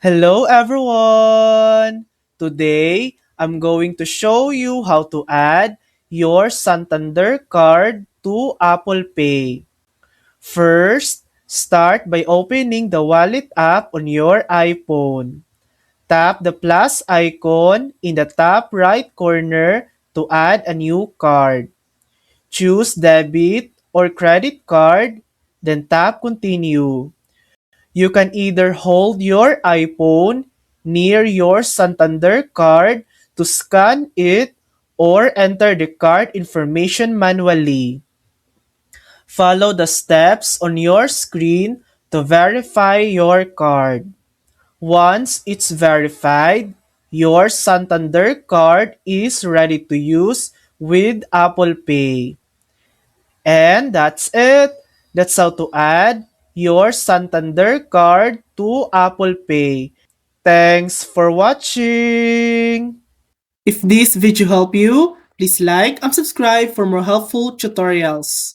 Hello everyone! Today, I'm going to show you how to add your Santander card to Apple Pay. First, start by opening the Wallet app on your iPhone. Tap the plus icon in the top right corner to add a new card. Choose debit or credit card, then tap continue. You can either hold your iPhone near your Santander card to scan it or enter the card information manually. Follow the steps on your screen to verify your card. Once it's verified, your Santander card is ready to use with Apple Pay. And that's it. That's how to add your Santander card to Apple Pay. Thanks for watching! If this video helped you, please like and subscribe for more helpful tutorials.